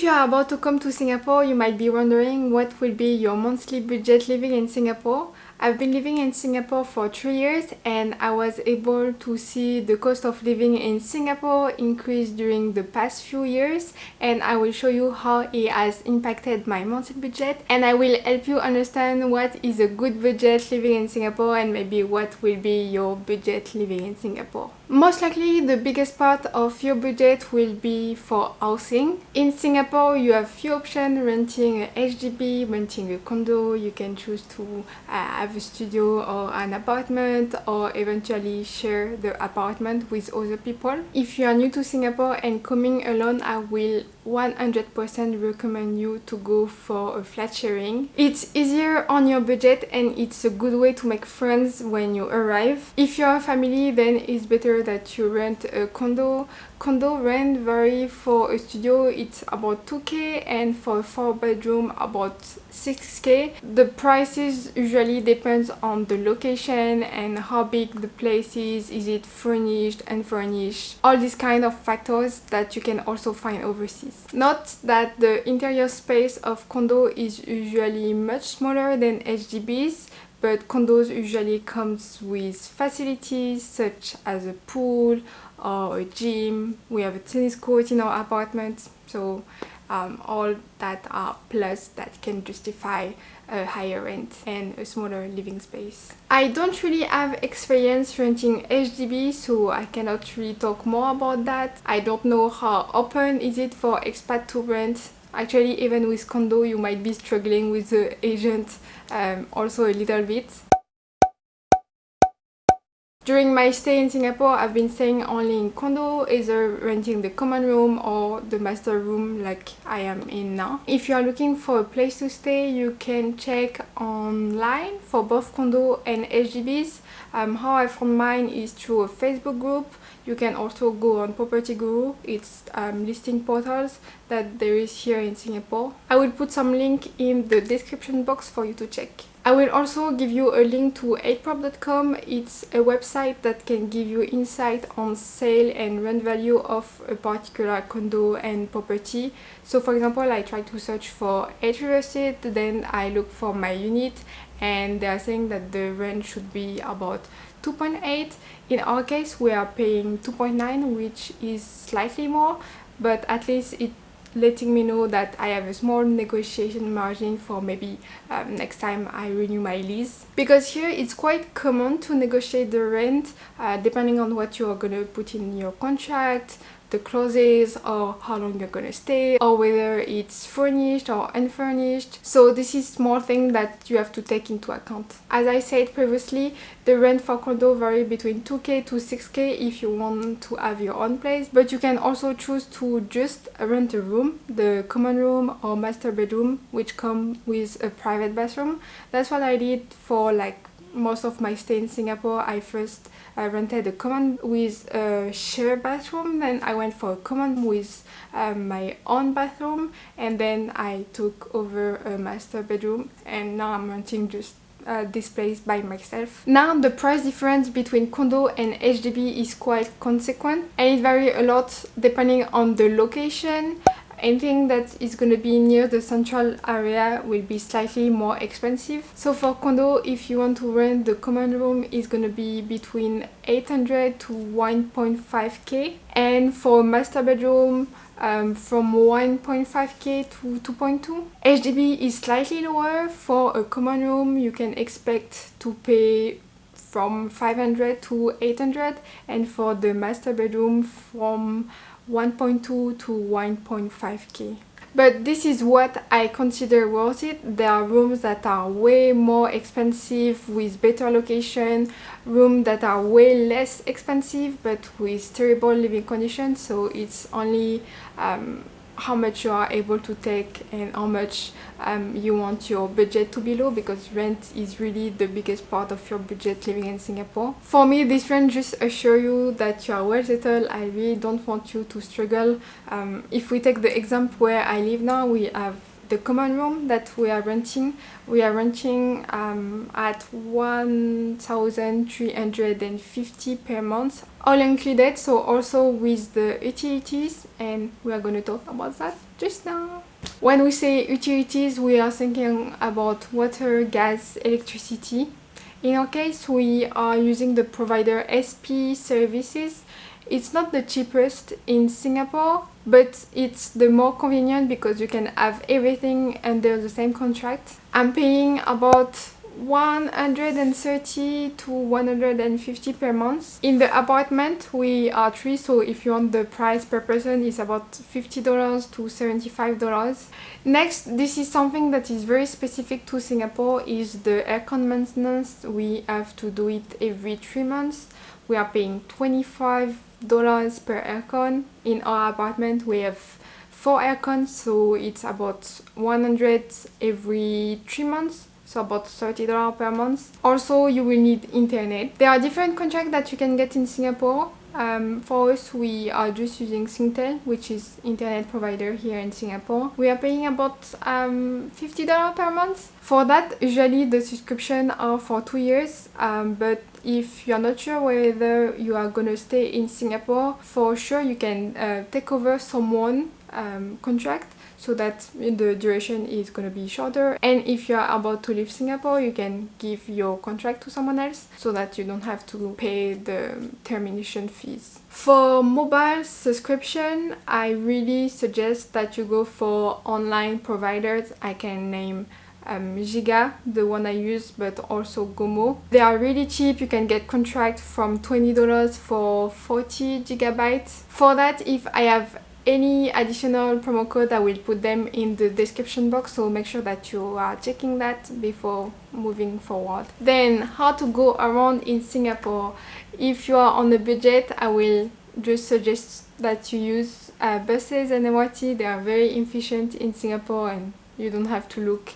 you are about to come to Singapore, you might be wondering what will be your monthly budget living in Singapore. I've been living in Singapore for 3 years and I was able to see the cost of living in Singapore increase during the past few years, and I will show you how it has impacted my monthly budget, and I will help you understand what is a good budget living in Singapore and maybe what will be your budget living in Singapore. Most likely the biggest part of your budget will be for housing. In Singapore you have few options: renting a HDB, renting a condo. You can choose to have a studio or an apartment, or eventually share the apartment with other people. If you are new to Singapore and coming alone, I will 100% recommend you to go for a flat sharing. It's easier on your budget and it's a good way to make friends when you arrive. If you're a family, then it's better that you rent a condo. Condo rent vary. For a studio it's about 2k and for a 4-bedroom about 6k. The prices usually depends on the location and how big the place is it furnished, unfurnished, all these kind of factors that you can also find overseas. Note that the interior space of condo is usually much smaller than HDBs, but condos usually comes with facilities such as a pool or a gym. We have a tennis court in our apartment, so all that are plus that can justify a higher rent and a smaller living space. I don't really have experience renting HDB, so I cannot really talk more about that. I don't know how open is it for expat to rent. Actually, even with condo you might be struggling with the agent also a little bit. During my stay in Singapore, I've been staying only in condo, either renting the common room or the master room like I am in now. If you are looking for a place to stay, you can check online for both condo and HDBs. How I found mine is through a Facebook group. You can also go on Property Guru. It's listing portals that there is here in Singapore. I will put some link in the description box for you to check. I will also give you a link to 8prop.com. It's a website that can give you insight on sale and rent value of a particular condo and property. So for example, I try to search for 8 real estate, then I look for my unit, and they are saying that the rent should be about 2.8. In our case we are paying 2.9, which is slightly more, but at least it letting me know that I have a small negotiation margin for maybe next time I renew my lease. Because here it's quite common to negotiate the rent depending on what you are gonna put in your contract, the clauses, or how long you're gonna stay, or whether it's furnished or unfurnished. So this is small thing that you have to take into account. As I said previously, the rent for condo vary between 2k to 6k if you want to have your own place, but you can also choose to just rent a room, the common room or master bedroom, which come with a private bathroom. That's what I did for like most of my stay in Singapore. I first rented a common with a shared bathroom, then I went for a common with my own bathroom, and then I took over a master bedroom, and now I'm renting just this place by myself. Now the price difference between condo and HDB is quite consequent, and it varies a lot depending on the location. Anything that is going to be near the central area will be slightly more expensive. So for condo, if you want to rent the common room, is going to be between 800 to 1.5k, and for master bedroom from 1.5k to 2.2. HDB is slightly lower. For a common room you can expect to pay from 500 to 800, and for the master bedroom from 1.2 to 1.5k. But this is what I consider worth it. There are rooms that are way more expensive with better location, rooms that are way less expensive but with terrible living conditions. So it's only how much you are able to take and how much you want your budget to be low, because rent is really the biggest part of your budget living in Singapore. For me, this rent just assure you that you are well settled. I really don't want you to struggle. If we take the example where I live now, we have the common room that we are renting at 1,350 per month, all included, so also with the utilities, and we are going to talk about that. just now. When we say utilities, we are thinking about water, gas, electricity. In our case, we are using the provider SP Services. It's not the cheapest in Singapore, but it's the more convenient because you can have everything under the same contract. I'm paying about 130 to 150 per month. In the apartment, we are 3, so if you want the price per person, it's about $50 to $75. Next, this is something that is very specific to Singapore, is the aircon maintenance. We have to do it every 3 months. We are paying $25 per aircon. In our apartment, we have 4 aircons, so it's about 100 every 3 months. So about $30 per month. Also, you will need internet. There are different contracts that you can get in Singapore. For us, we are just using Singtel, which is internet provider here in Singapore. We are paying about $50 per month. For that, usually the subscription are for 2 years. But if you're not sure whether you are gonna stay in Singapore, for sure you can take over someone contract, so that the duration is going to be shorter. And if you are about to leave Singapore, you can give your contract to someone else so that you don't have to pay the termination fees. For mobile subscription, I really suggest that you go for online providers. I can name Giga, the one I use, but also Gomo. They are really cheap. You can get contract from $20 for 40 gigabytes. For that, if I have any additional promo code, I will put them in the description box, so make sure that you are checking that before moving forward. Then, how to go around in Singapore. If you are on a budget, I will just suggest that you use buses and MRT. They are very efficient in Singapore and you don't have to look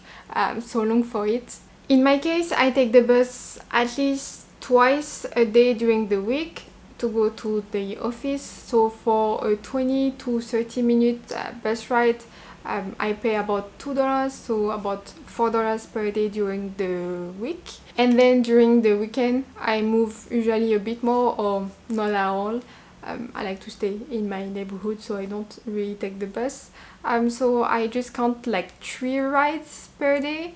so long for it. In my case, I take the bus at least twice a day during the week to go to the office. So for a 20 to 30 minute bus ride, I pay about $2, so about $4 per day during the week. And then during the weekend, I move usually a bit more or not at all. I like to stay in my neighborhood, so I don't really take the bus. So I just count like 3 rides per day.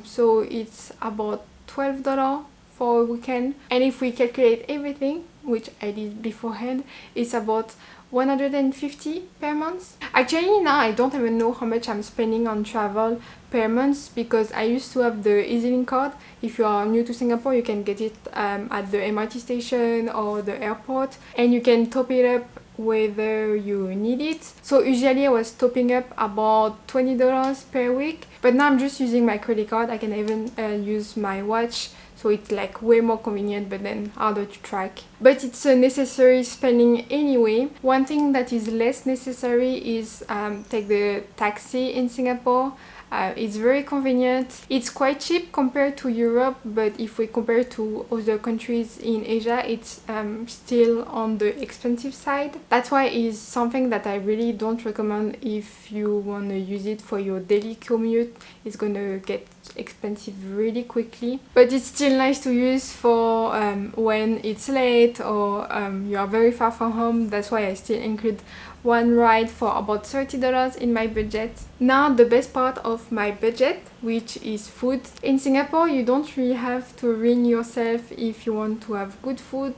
So it's about $12 for a weekend. And if we calculate everything, which I did beforehand, it's about 150 per month. Actually, now I don't even know how much I'm spending on travel per month because I used to have the EasyLink card. If you are new to Singapore, you can get it at the MRT station or the airport, and you can top it up whether you need it. So usually I was topping up about $20 per week, but now I'm just using my credit card. I can even use my watch. So it's like way more convenient, but then harder to track. But it's a necessary spending anyway. One thing that is less necessary is take the taxi in Singapore. It's very convenient. It's quite cheap compared to Europe, but if we compare to other countries in Asia, it's still on the expensive side. That's why it's something that I really don't recommend if you want to use it for your daily commute. It's gonna get expensive really quickly, but it's still nice to use for when it's late or you are very far from home. That's why I still include one ride for about $30 in my budget. Now the best part of my budget, which is food. In Singapore, you don't really have to ruin yourself if you want to have good food,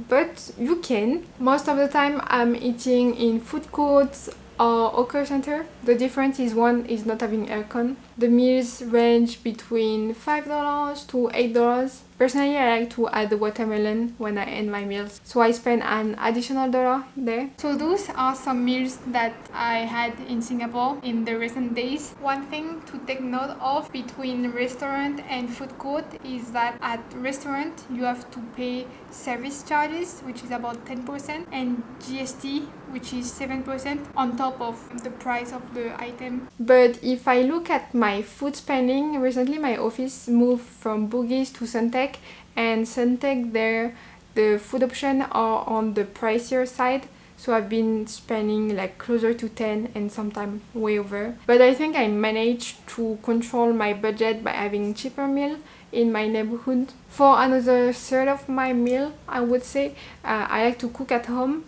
but you can. Most of the time I'm eating in food courts or hawker center. The difference is one is not having aircon. The meals range between $5 to $8. Personally, I like to add the watermelon when I end my meals, so I spend an additional $1 there. So those are some meals that I had in Singapore in the recent days. One thing to take note of between restaurant and food court is that at restaurant you have to pay service charges, which is about 10%, and GST, which is 7% on top of the price of the item. But if I look at my food spending, recently my office moved from Bugis to Suntec, and Suntec there the food options are on the pricier side, so I've been spending like closer to 10 and sometimes way over. But I think I managed to control my budget by having cheaper meal in my neighborhood. For another third of my meal, I would say I like to cook at home.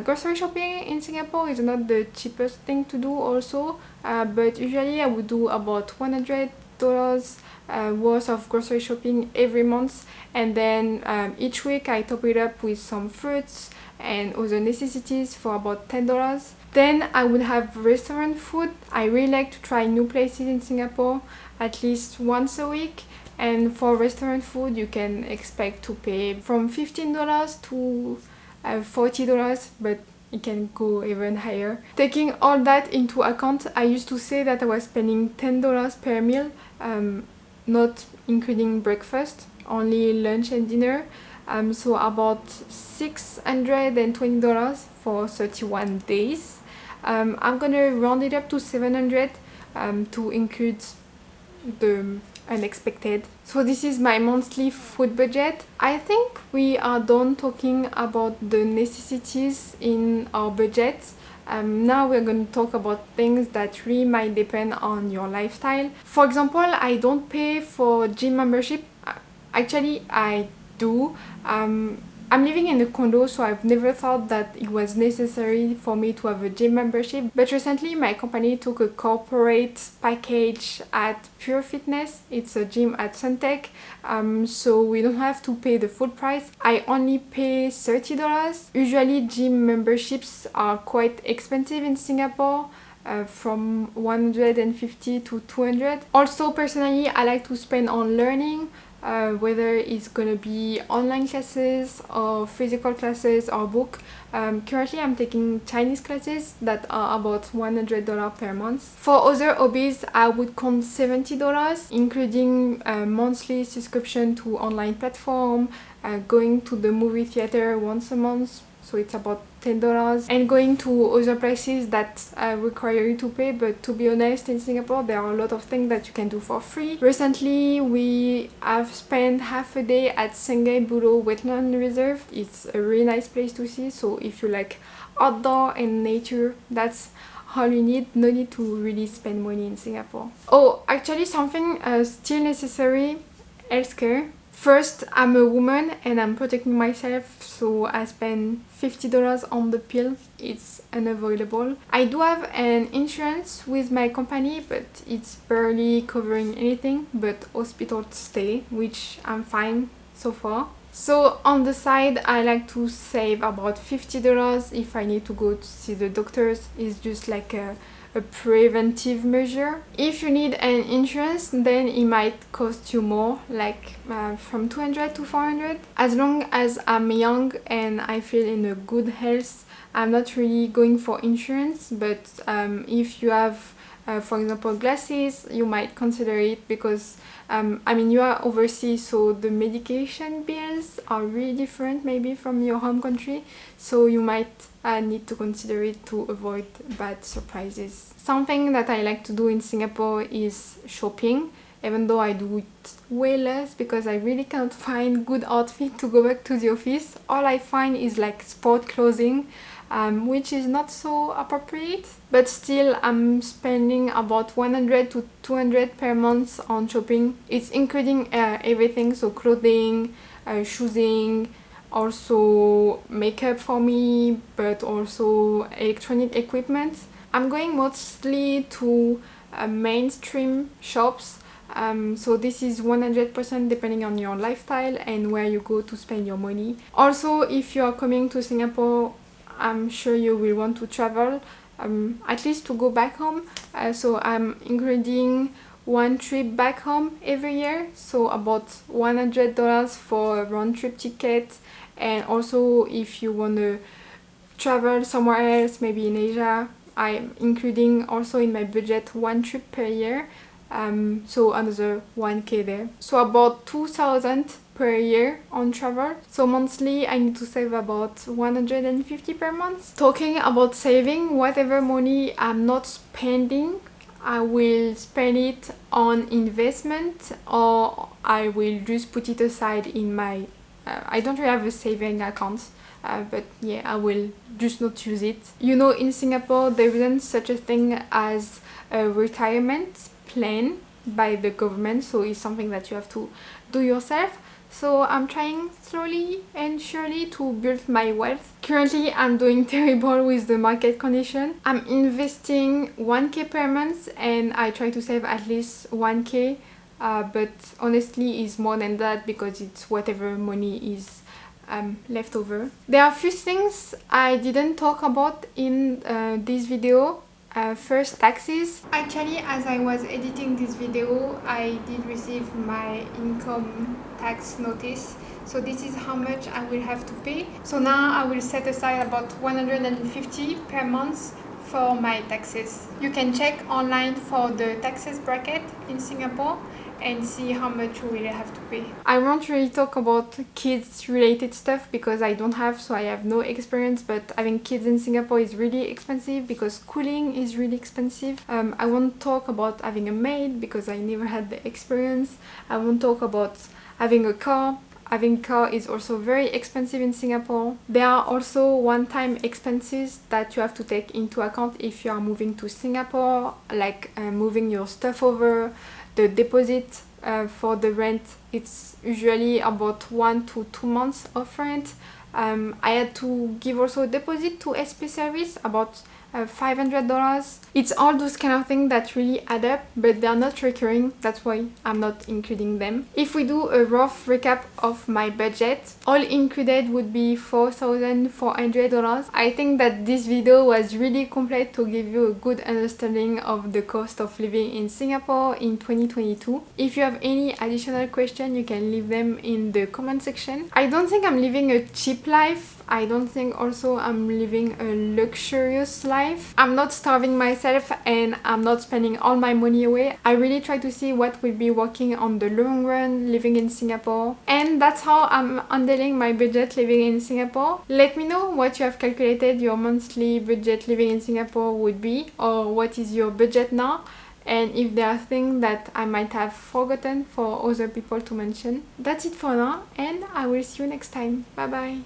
Grocery shopping in Singapore is not the cheapest thing to do also, but usually I would do about $100 worth of grocery shopping every month, and then each week I top it up with some fruits and other necessities for about $10. Then I would have restaurant food. I really like to try new places in Singapore at least once a week, and for restaurant food you can expect to pay from $15 to $40, but it can go even higher. Taking all that into account, I used to say that I was spending $10 per meal, not including breakfast, only lunch and dinner. So about $620 for 31 days. I'm gonna round it up to 700 to include the unexpected. So this is my monthly food budget. I think we are done talking about the necessities in our budget. Now we're going to talk about things that really might depend on your lifestyle. For example, I don't pay for gym membership. Actually, I do. I'm living in a condo, so I've never thought that it was necessary for me to have a gym membership. But recently my company took a corporate package at Pure Fitness. It's a gym at Suntec, so we don't have to pay the full price. I only pay $30. Usually gym memberships are quite expensive in Singapore. From 150 to 200. Also, personally, I like to spend on learning, whether it's gonna be online classes or physical classes or book. Currently I'm taking Chinese classes that are about $100 per month. For other hobbies, I would count $70, including a monthly subscription to online platform, going to the movie theater once a month, so it's about $10, and going to other places that require you to pay. But to be honest, in Singapore there are a lot of things that you can do for free. Recently we have spent half a day at Sungai Buloh Wetland Reserve. It's a really nice place to see, so if you like outdoor and nature, that's all you need. No need to really spend money in Singapore. Oh, actually something still necessary, healthcare. First, I'm a woman and I'm protecting myself, so I spend $50 on the pill. It's unavoidable. I do have an insurance with my company, but it's barely covering anything but hospital stay, which I'm fine so far. So on the side, I like to save about $50 if I need to go to see the doctors. It's just like a preventive measure. If you need an insurance, then it might cost you more, like from 200 to 400. As long as I'm young and I feel in a good health, I'm not really going for insurance. But if you have for example glasses, you might consider it, because I mean, you are overseas, so the medication bills are really different maybe from your home country, so you might need to consider it to avoid bad surprises. Something that I like to do in Singapore is shopping, even though I do it way less because I really can't find good outfit to go back to the office. All I find is like sport clothing, which is not so appropriate, but still I'm spending about 100 to 200 per month on shopping. It's including everything, so clothing, shoesing, also makeup for me, but also electronic equipment. I'm going mostly to mainstream shops. So this is 100% depending on your lifestyle and where you go to spend your money. Also, if you are coming to Singapore, I'm sure you will want to travel, at least to go back home. So I'm including one trip back home every year, so about $100 for a round trip ticket. And also if you want to travel somewhere else, maybe in Asia, I'm including also in my budget one trip per year. So another 1k there, so about 2,000 per year on travel. So monthly I need to save about 150 per month. Talking about saving, whatever money I'm not spending, I will spend it on investment, or I will just put it aside in my I don't really have a saving account, but yeah, I will just not use it. You know, in Singapore there isn't such a thing as a retirement plan by the government, so it's something that you have to do yourself. So I'm trying slowly and surely to build my wealth. Currently I'm doing terrible with the market condition. I'm investing 1k per month and I try to save at least 1k, but honestly it's more than that because it's whatever money is left over. There are a few things I didn't talk about in this video. First, taxes. Actually, as I was editing this video, I did receive my income tax notice. So this is how much I will have to pay. So now I will set aside about 150 per month for my taxes. You can check online for the taxes bracket in Singapore and see how much we will have to pay. I won't really talk about kids related stuff because I don't have, so I have no experience, but having kids in Singapore is really expensive because schooling is really expensive. I won't talk about having a maid because I never had the experience. I won't talk about having a car. Having a car is also very expensive in Singapore. There are also one-time expenses that you have to take into account if you are moving to Singapore, like moving your stuff over. The deposit for the rent, it's usually about 1 to 2 months of rent. I had to give also a deposit to SP Service, about $500. It's all those kind of things that really add up, but they're not recurring, that's why I'm not including them. If we do a rough recap of my budget, all included would be $4,400. I think that this video was really complete to give you a good understanding of the cost of living in Singapore in 2022. If you have any additional questions, you can leave them in the comment section. I don't think I'm living a cheap life. I don't think also I'm living a luxurious life. I'm not starving myself and I'm not spending all my money away. I really try to see what will be working on the long run living in Singapore. And that's how I'm handling my budget living in Singapore. Let me know what you have calculated your monthly budget living in Singapore would be, or what is your budget now. And if there are things that I might have forgotten for other people to mention. That's it for now and I will see you next time. Bye bye.